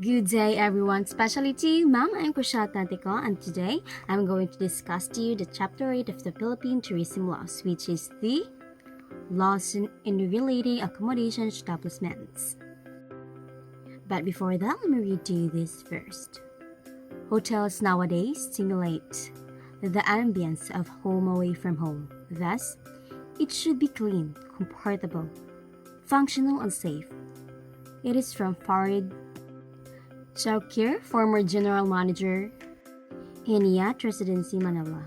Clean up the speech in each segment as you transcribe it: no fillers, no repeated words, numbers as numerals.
Good day, everyone, especially to you, Ma'am. I'm Criscia, Autentico, and today I'm going to discuss to you the Chapter 8 of the Philippine Tourism Laws, which is the laws in regulating accommodation establishments. But before that, let me read to you this first. Hotels nowadays simulate the ambience of home away from home. Thus, it should be clean, comfortable, functional, and safe. It is from Farid Shawkir, former general manager in Yacht Residency Manila.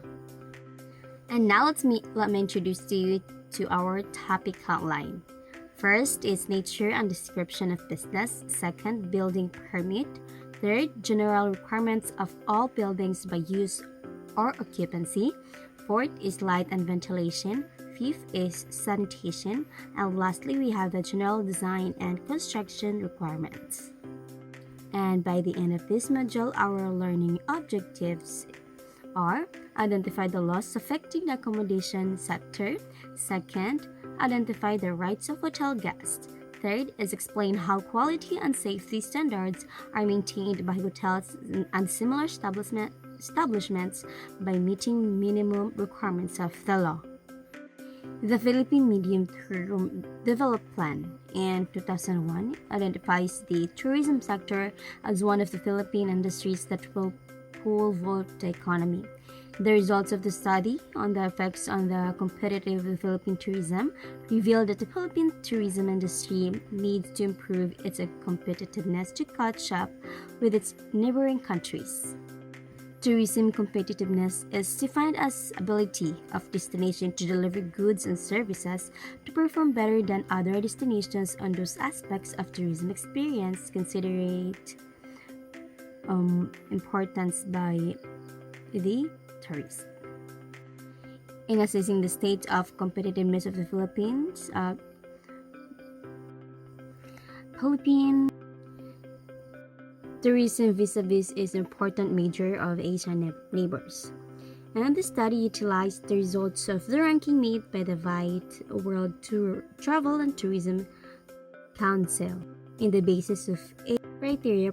And now let me introduce to you to our topic outline. First is nature and description of business. Second, building permit. Third, general requirements of all buildings by use or occupancy. Fourth is light and ventilation. Fifth is sanitation. And lastly, we have the general design and construction requirements. And by the end of this module, our learning objectives are: identify the laws affecting the accommodation sector. Second, identify the rights of hotel guests. Third is explain how quality and safety standards are maintained by hotels and similar establishments by meeting minimum requirements of the law. The Philippine Medium-Term Development Plan in 2001 identifies the tourism sector as one of the Philippine industries that will pull forward the economy. The results of the study on the effects on the competitive Philippine tourism revealed that the Philippine tourism industry needs to improve its competitiveness to catch up with its neighboring countries. Tourism competitiveness is defined as ability of destination to deliver goods and services to perform better than other destinations on those aspects of tourism experience considered importance by the tourist. In assessing the state of competitiveness of the Philippine tourism vis-a-vis is an important measure of Asian neighbors. And the study utilized the results of the ranking made by the White World Travel and Tourism Council in the basis of 8 criteria: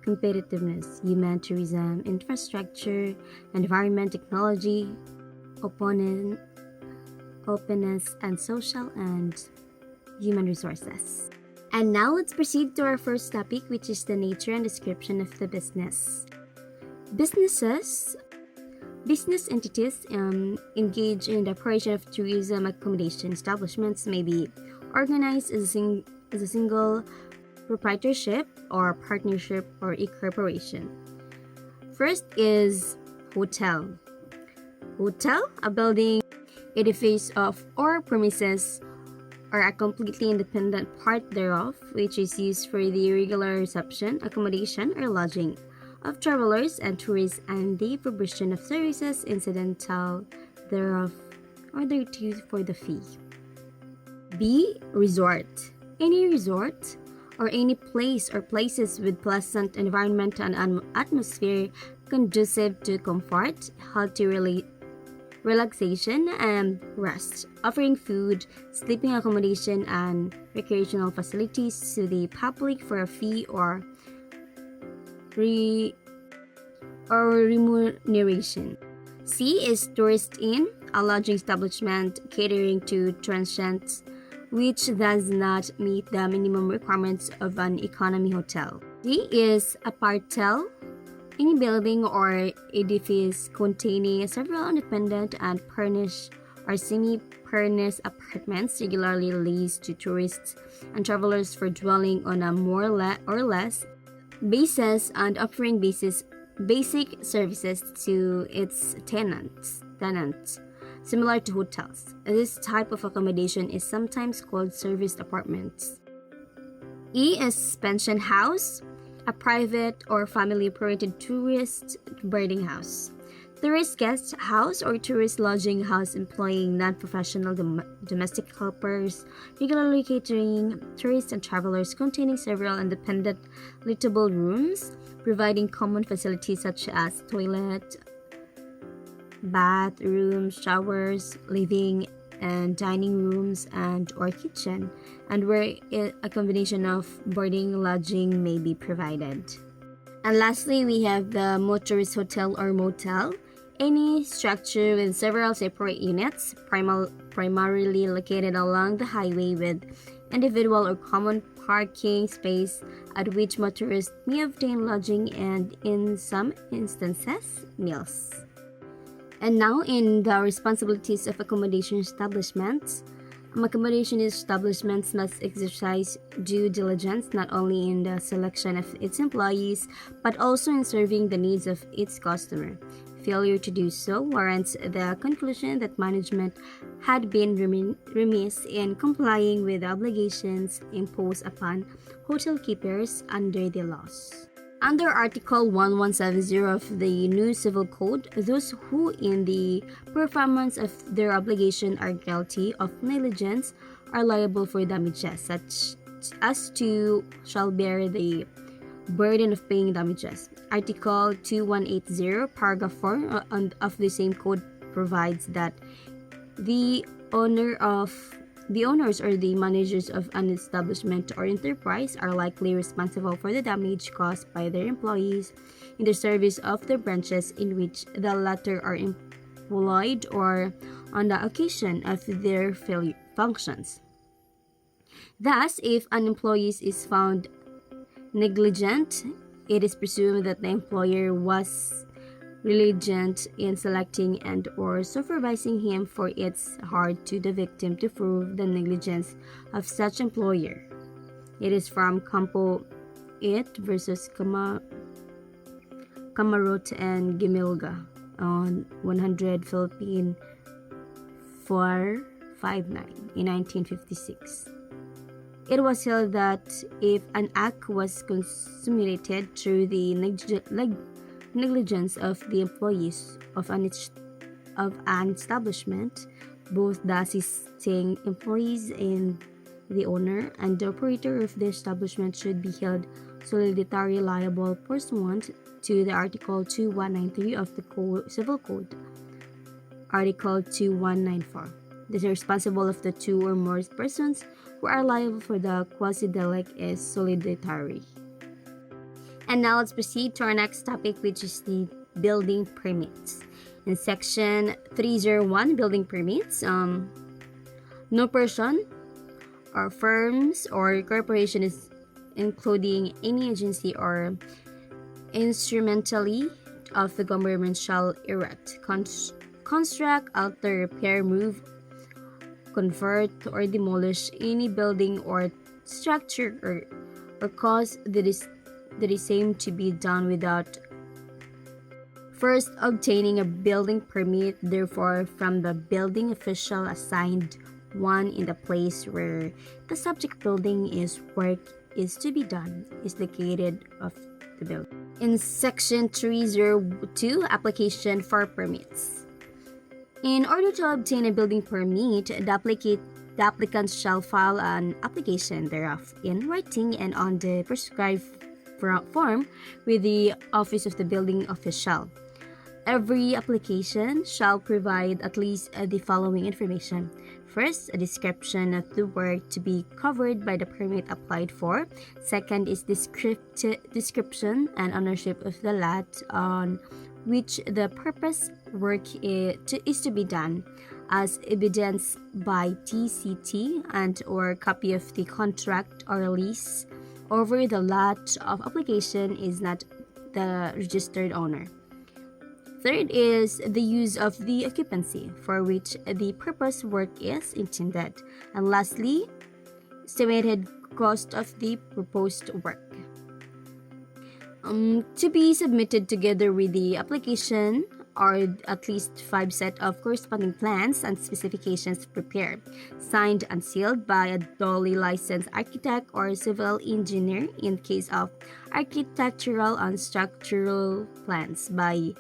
competitiveness, human tourism, infrastructure, environment, technology, openness, and social and human resources. And now let's proceed to our first topic, which is the nature and description of the business. Business entities engage in the operation of tourism accommodation establishments may be organized as a single proprietorship or partnership or a corporation. First is hotel. Hotel, a building, edifice of or premises or a completely independent part thereof, which is used for the regular reception, accommodation, or lodging of travelers and tourists and the provision of services incidental thereof or thereto for the fee. B. Resort. Any resort or any place or places with pleasant environment and atmosphere conducive to comfort, healthy relaxation, and rest, offering food, sleeping accommodation, and recreational facilities to the public for a fee or remuneration. C is tourist inn, a lodging establishment catering to transients which does not meet the minimum requirements of an economy hotel. D is a partel, any building or edifice containing several independent and furnished or semi-furnished apartments regularly leased to tourists and travelers for dwelling on a more or less basis and offering basic services to its tenants, similar to hotels. This type of accommodation is sometimes called serviced apartments. E is pension house, a private or family-operated tourist boarding house, tourist guest house, or tourist lodging house employing non-professional domestic helpers, regularly catering tourists and travelers, containing several independent livable rooms, providing common facilities such as toilet, bath, rooms, showers, living and dining rooms and or kitchen, and where a combination of boarding lodging may be provided. And lastly, we have the motorist hotel or motel, any structure with several separate units, primarily located along the highway with individual or common parking space at which motorists may obtain lodging and, in some instances, meals. And now, in the responsibilities of accommodation establishments, accommodation establishments must exercise due diligence not only in the selection of its employees but also in serving the needs of its customer. Failure to do so warrants the conclusion that management had been remiss in complying with the obligations imposed upon hotel keepers under the laws. Under Article 1170 of the new Civil Code, those who in the performance of their obligation are guilty of negligence are liable for damages such as to shall bear the burden of paying damages. Article 2180, paragraph 4 of the same code provides that the owners or the managers of an establishment or enterprise are likely responsible for the damage caused by their employees in the service of the branches in which the latter are employed or on the occasion of their functions. Thus, if an employee is found negligent, it is presumed that the employer was negligent in selecting and or supervising him, for it's hard to the victim to prove the negligence of such employer. It is from Campo 8 versus Kamarot and Gimilga on 100 Philippine 459 in 1956. It was held that if an act was consummated through the negligence of the employees of an establishment, both the assisting employees and the owner and the operator of the establishment should be held solidarily liable pursuant to the Article 2193 of the Civil Code. Article 2194. The responsible of the two or more persons who are liable for the quasi-delict is solidarity. And now let's proceed to our next topic, which is the building permits. In Section 301, building permits, no person or firms or corporation is including any agency or instrumentally of the government shall erect, construct, alter, repair, move, convert, or demolish any building or structure or cause the same to be done without first obtaining a building permit, therefore from the building official assigned one in the place where the subject building is to be done is located of the building. In Section 302, application for permits. In order to obtain a building permit, the applicant shall file an application thereof in writing and on the prescribed form with the office of the building official. Every application shall provide at least the following information. First, a description of the work to be covered by the permit applied for. Second is description and ownership of the lot on which the purpose work is to be done, as evidenced by TCT and or copy of the contract or lease over the lot of application is not the registered owner. Third is the use of the occupancy for which the purpose work is intended. And lastly, estimated cost of the proposed work. To be submitted together with the application are at least 5 sets of corresponding plans and specifications prepared, signed and sealed by a duly licensed architect or civil engineer in case of architectural and structural plans, by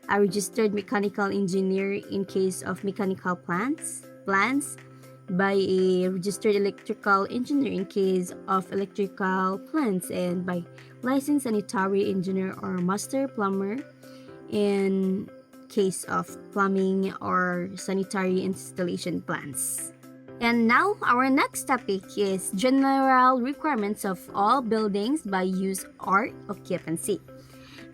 a registered mechanical engineer in case of mechanical plans, by a registered electrical engineer in case of electrical plans, and by licensed sanitary engineer or master plumber in case of plumbing or sanitary installation plans. And now, our next topic is general requirements of all buildings by use or occupancy.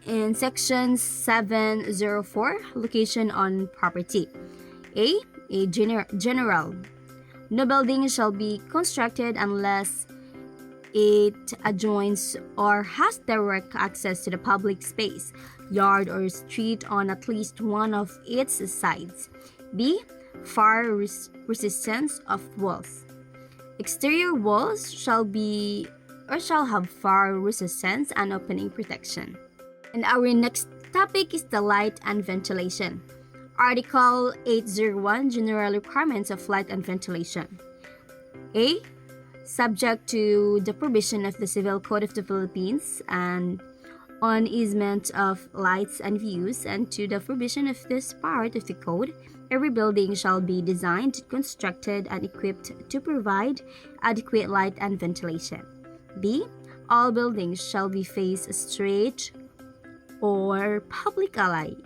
In section 704, location on property. A general. No building shall be constructed unless it adjoins or has direct access to the public space, yard, or street on at least one of its sides. B. Fire resistance of walls. Exterior walls shall have fire resistance and opening protection. And our next topic is the light and ventilation. Article 801, General Requirements of Light and Ventilation. A. Subject to the provision of the Civil Code of the Philippines and on easement of lights and views, and to the provision of this part of the code, every building shall be designed, constructed, and equipped to provide adequate light and ventilation. B. All buildings shall be faced straight or public alley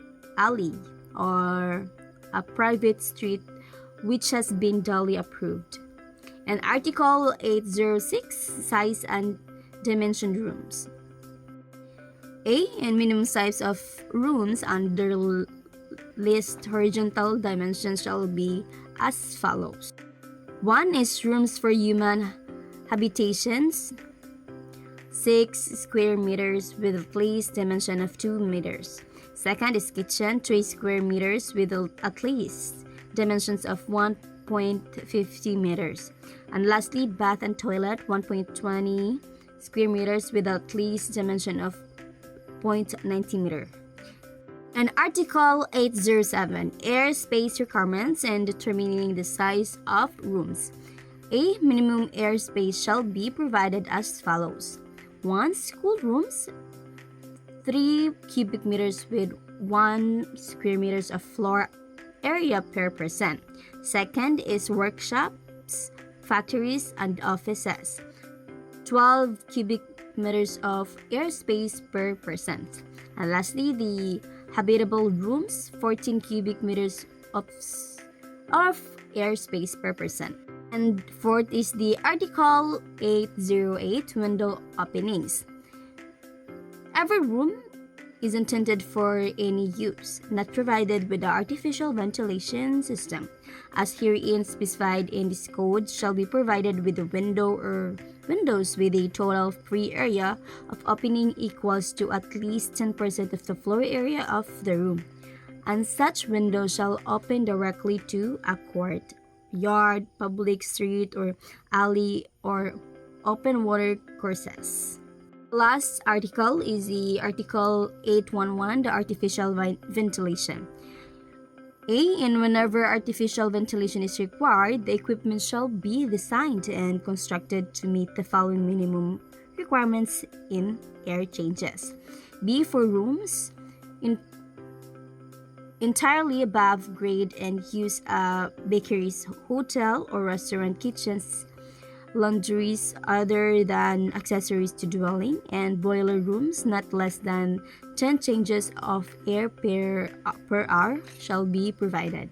or a private street which has been duly approved. And Article 806, Size and Dimension Rooms. A. And minimum size of rooms under list horizontal dimensions shall be as follows. 1 is rooms for human habitations, 6 square meters with at least dimension of 2 meters. Second is kitchen, 3 square meters with at least dimensions of 1.50 meters. And lastly, bath and toilet, 1.20 square meters with at least dimension of 0.90 meter. And Article 807, airspace requirements and determining the size of rooms. A. Minimum airspace shall be provided as follows. 1. School rooms, 3 cubic meters with 1 square meters of floor area per person. Second is workshops, factories, and offices, 12 cubic meters of airspace per person. And lastly, the habitable rooms, 14 cubic meters of airspace per person. And fourth is the Article 808, window openings. Every room is intended for any use, not provided with the artificial ventilation system, as herein specified in this code, shall be provided with a window or windows with a total free area of opening equals to at least 10% of the floor area of the room, and such windows shall open directly to a court, yard, public street or alley, or open water courses. Last article is the Article 811, the artificial ventilation. A. And whenever artificial ventilation is required, the equipment shall be designed and constructed to meet the following minimum requirements in air changes. B. For rooms entirely above grade and use bakeries, hotel or restaurant kitchens, laundries other than accessories to dwelling, and boiler rooms not less than 10 changes of air per hour shall be provided.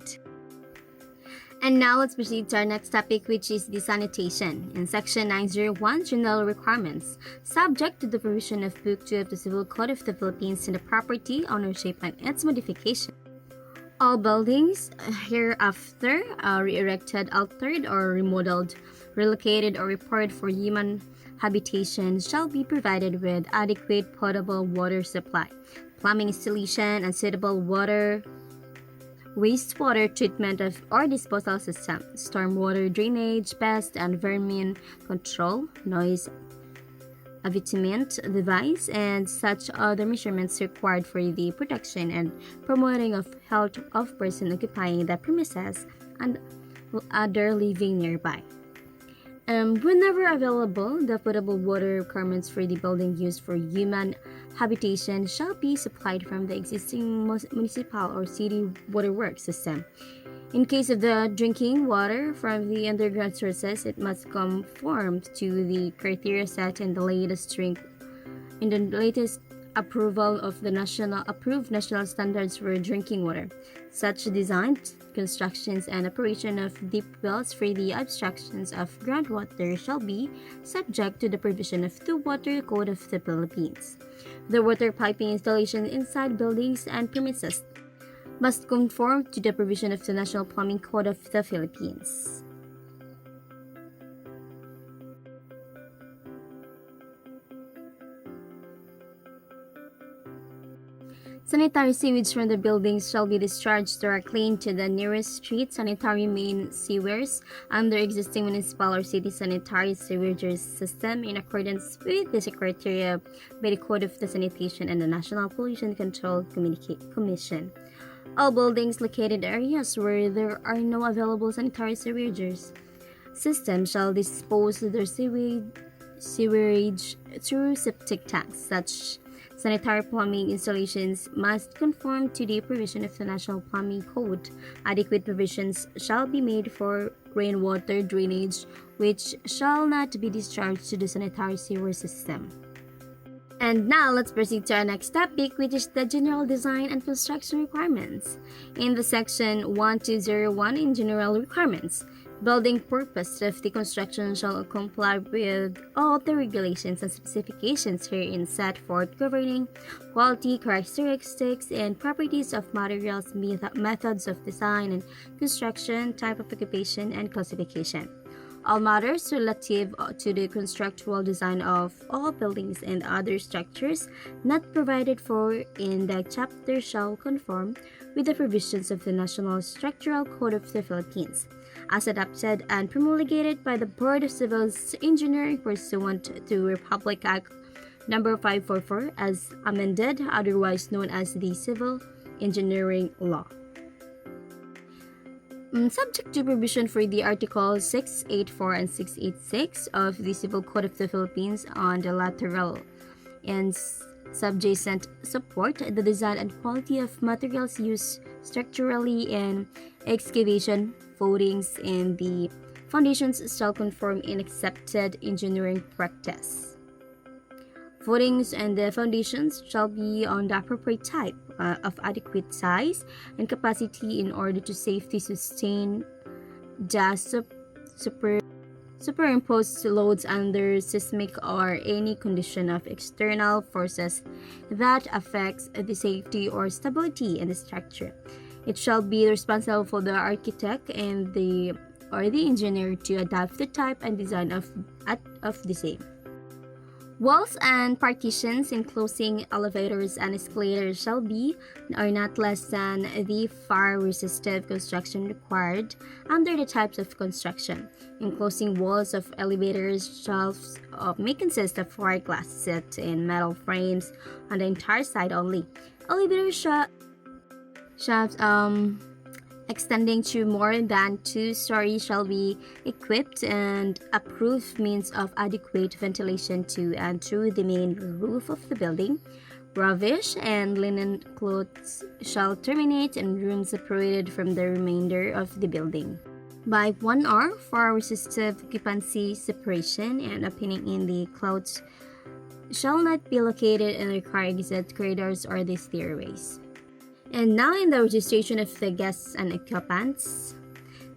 And now let's proceed to our next topic, which is the sanitation. In section 901, general requirements, subject to the provision of Book 2 of the Civil Code of the Philippines in the property, ownership, and its modification. All buildings hereafter re-erected, altered, or remodeled, relocated, or repaired for human habitation shall be provided with adequate potable water supply, plumbing installation, and suitable wastewater treatment or disposal system, stormwater drainage, pest and vermin control, noise abatement device, and such other measurements required for the protection and promoting of health of person occupying the premises and other living nearby. Whenever available, the potable water requirements for the building used for human habitation shall be supplied from the existing municipal or city waterworks system. In case of the drinking water from the underground sources, it must conform to the criteria set in the latest approval of the approved national standards for drinking water. Such design, constructions, and operation of deep wells for the abstractions of groundwater shall be subject to the provision of the Water Code of the Philippines. The water piping installation inside buildings and premises must conform to the provision of the National Plumbing Code of the Philippines. Sanitary sewage from the buildings shall be discharged directly into the nearest street sanitary main sewers under existing municipal or city sanitary sewage system in accordance with the criteria by the Code of the Sanitation and the National Pollution Control Commission. All buildings located in areas where there are no available sanitary sewage systems shall dispose their sewerage through septic tanks. Such sanitary plumbing installations must conform to the provision of the National Plumbing Code. Adequate provisions shall be made for rainwater drainage, which shall not be discharged to the sanitary sewer system. And now let's proceed to our next topic, which is the general design and construction requirements. In the section 1201 in general requirements, building purpose of the construction shall comply with all the regulations and specifications herein set forth governing quality, characteristics, and properties of materials, methods of design and construction, type of occupation, and classification. All matters relative to the constructual design of all buildings and other structures not provided for in the chapter shall conform with the provisions of the National Structural Code of the Philippines, as adopted and promulgated by the Board of Civil Engineering pursuant to Republic Act No. 544 as amended, otherwise known as the Civil Engineering Law. Subject to provision for the Articles 684 and 686 of the Civil Code of the Philippines on the lateral and subjacent support, the design and quality of materials used structurally in excavation, footings, and the foundations shall conform in accepted engineering practice. Footings and the foundations shall be on the appropriate type of adequate size and capacity in order to safely sustain the superimposed loads under seismic or any condition of external forces that affects the safety or stability in the structure. It shall be responsible for the architect and the engineer to adapt the type and design of the same. Walls and partitions enclosing elevators and escalators shall be or not less than the fire-resistive construction required under the types of construction. Enclosing walls of elevators shall may consist of wire glass set in metal frames on the entire side only. Elevator shafts extending to more than 2 stories shall be equipped and approved means of adequate ventilation to and through the main roof of the building. Rubbish and linen clothes shall terminate in rooms separated from the remainder of the building by 1 hour for resistive occupancy separation, and opening in the clothes shall not be located in required exit corridors or the stairways. And now in the registration of the guests and occupants,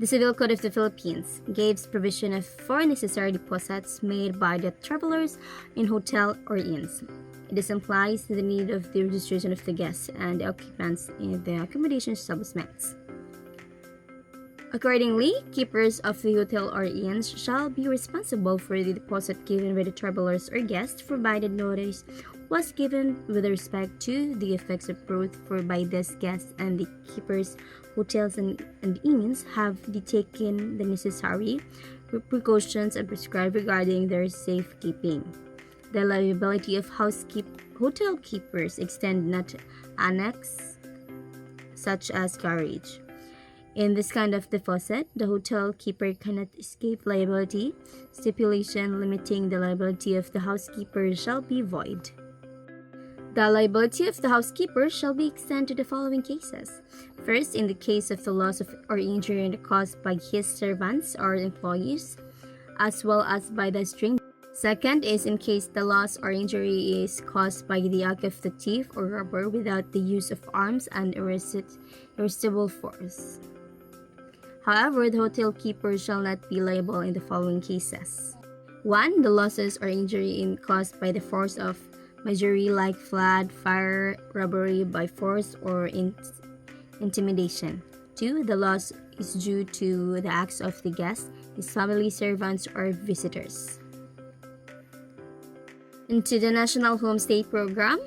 the Civil Code of the Philippines gives provision for necessary deposits made by the travelers in hotel or inns. This implies the need of the registration of the guests and the occupants in the accommodation establishments. Accordingly, keepers of the hotel or inns shall be responsible for the deposit given by the travelers or guests, provided notice was given with respect to the effects approved for by these guests, and the keepers, hotels, and inns have taken the necessary precautions and prescribed regarding their safekeeping. The liability of hotel keepers extend not annex, such as garage. In this kind of deposit, the hotel keeper cannot escape liability. Stipulation limiting the liability of the housekeeper shall be void. The liability of the housekeeper shall be extended to the following cases. First, in the case of the loss of or injury caused by his servants or employees, as well as by the stranger. Second is in case the loss or injury is caused by the act of the thief or robber without the use of arms and irresistible force. However, the hotel keeper shall not be liable in the following cases. 1. The losses or injury caused by the force of majeure like flood, fire, robbery by force, or intimidation. 2. The loss is due to the acts of the guest, his family, servants, or visitors. Into the National Homestay Program.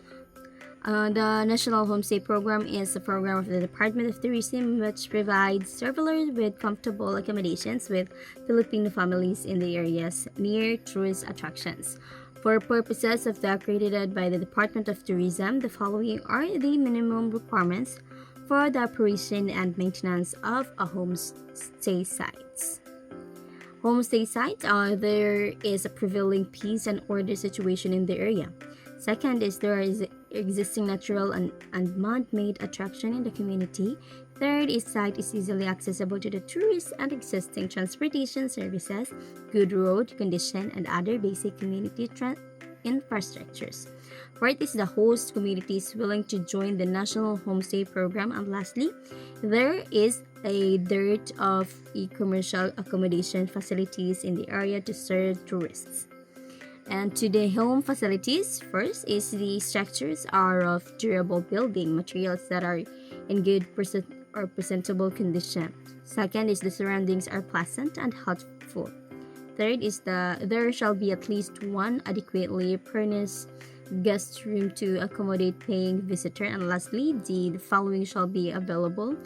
The National Homestay Program is a program of the Department of Tourism which provides travelers with comfortable accommodations with Filipino families in the areas near tourist attractions. For purposes of the accredited by the Department of Tourism, the following are the minimum requirements for the operation and maintenance of a homestay sites. Homestay sites, there is a prevailing peace and order situation in the area. Second is there is existing natural and man-made attraction in the community. Third is site is easily accessible to the tourists and existing transportation services, good road condition, and other basic community infrastructures. Fourth is the host community is willing to join the National Homestay Program. And lastly, there is a dearth of commercial accommodation facilities in the area to serve tourists. And to the home facilities, first is the structures are of durable building materials that are in good or presentable condition. Second is the surroundings are pleasant and healthful. Third is there shall be at least one adequately furnished guest room to accommodate paying visitor. And lastly, the following shall be available: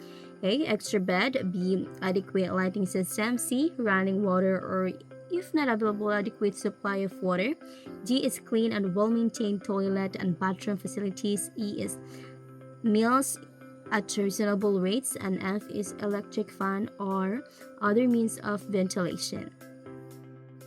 A. Extra bed. B. Adequate lighting system. C. Running water or if not available, adequate supply of water. D is clean and well-maintained toilet and bathroom facilities. E is meals at reasonable rates. And F is electric fan or other means of ventilation.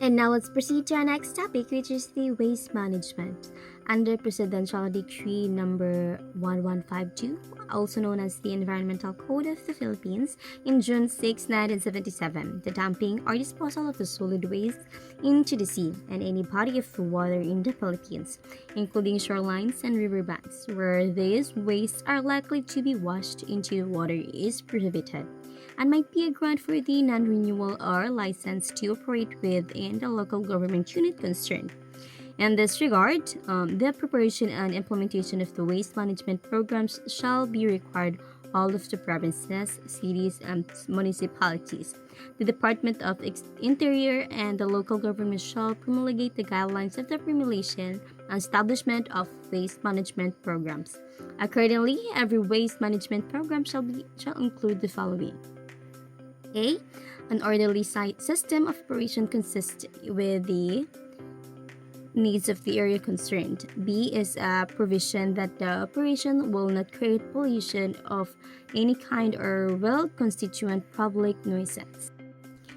And now let's proceed to our next topic, which is the waste management. Under Presidential Decree number 1152, also known as the Environmental Code of the Philippines, in June 6, 1977, the dumping or disposal of the solid waste into the sea and any body of water in the Philippines, including shorelines and riverbanks, where these wastes are likely to be washed into the water, is prohibited, and might be a grant for the non-renewal or license to operate within the local government unit concerned. In this regard, the preparation and implementation of the waste management programs shall be required all of the provinces, cities, and municipalities. The Department of Interior and the local government shall promulgate the guidelines of the formulation and establishment of waste management programs. Accordingly, every waste management program shall include the following: A. An orderly site system of operation consistent with the needs of the area concerned. B is a provision that the operation will not create pollution of any kind or will constitute public nuisance.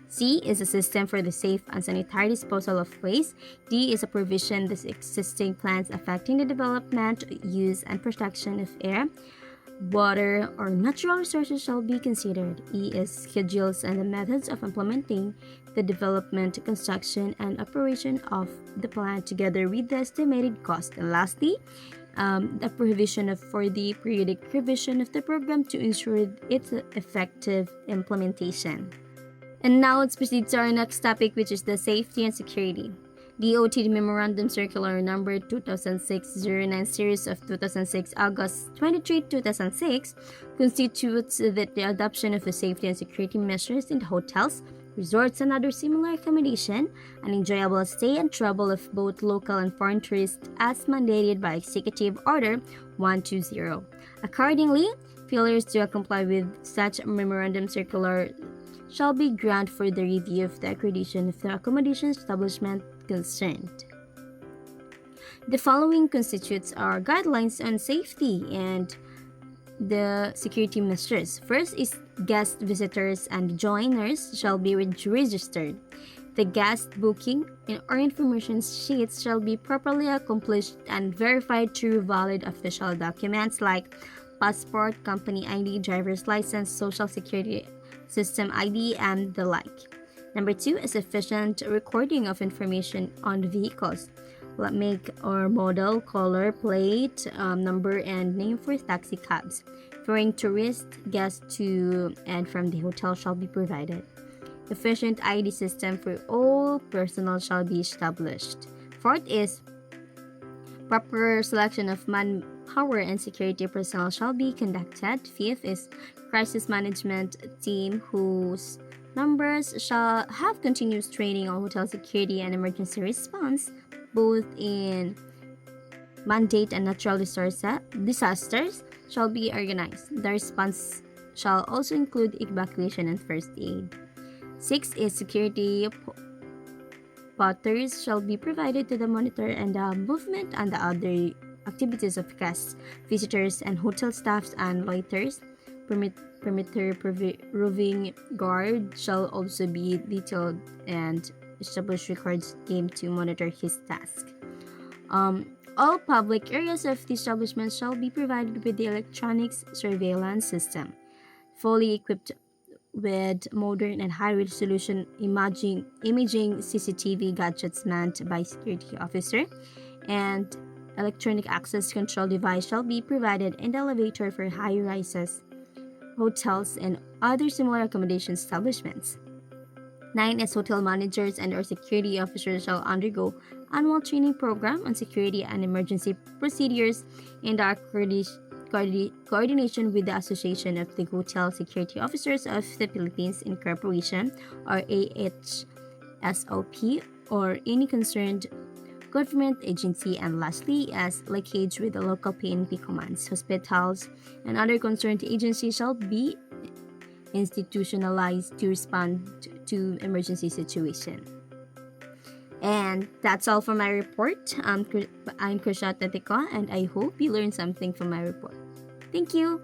C is a system for the safe and sanitary disposal of waste. D is a provision that existing plans affecting the development, use, and protection of air, water, or natural resources shall be considered. E is schedules and the methods of implementing the development, construction, and operation of the plan together with the estimated cost. And lastly, the provision for the periodic revision of the program to ensure its effective implementation. And now let's proceed to our next topic, which is the safety and security. The OTD Memorandum Circular Number 2006-09 Series of 2006, August 23, 2006, constitutes the adoption of the safety and security measures in the hotels, resorts, and other similar accommodation, an enjoyable stay and travel of both local and foreign tourists as mandated by Executive Order 120. Accordingly, failures to comply with such memorandum circular shall be granted for the review of the accreditation of the accommodation establishment concerned. The following constitutes our guidelines on safety and the security measures. First is guest visitors and joiners shall be registered. The guest booking or information sheets shall be properly accomplished and verified through valid official documents like passport, company ID, driver's license, social security system ID, and the like. Number 2 is efficient recording of information on the vehicles, like make or model, color, plate, number, and name for taxi cabs. Foreign tourist guests to and from the hotel shall be provided. Efficient ID system for all personnel shall be established. Fourth is proper selection of manpower and security personnel shall be conducted. Fifth is crisis management team whose members shall have continuous training on hotel security and emergency response, both in mandate and natural disasters shall be organized. The response shall also include evacuation and first aid. Six is security spotters shall be provided to the monitor and the movement and the other activities of guests, visitors, and hotel staffs and loiterers. Perimeter roving guard shall also be detailed and establish records game to monitor his task. All public areas of the establishment shall be provided with the electronics surveillance system, fully equipped with modern and high-resolution imaging CCTV gadgets manned by security officer, and electronic access control device shall be provided in the elevator for high-rises, hotels, and other similar accommodation establishments. 9 is hotel managers and or security officers shall undergo annual training program on security and emergency procedures in the coordination with the Association of the Hotel Security Officers of the Philippines Incorporation or AHSOP or any concerned government agency, and lastly as linkage with the local PNP commands, hospitals, and other concerned agencies shall be institutionalized to respond to emergency situation. And that's all for my report. I'm Criscia, and I hope you learned something from my report. Thank you.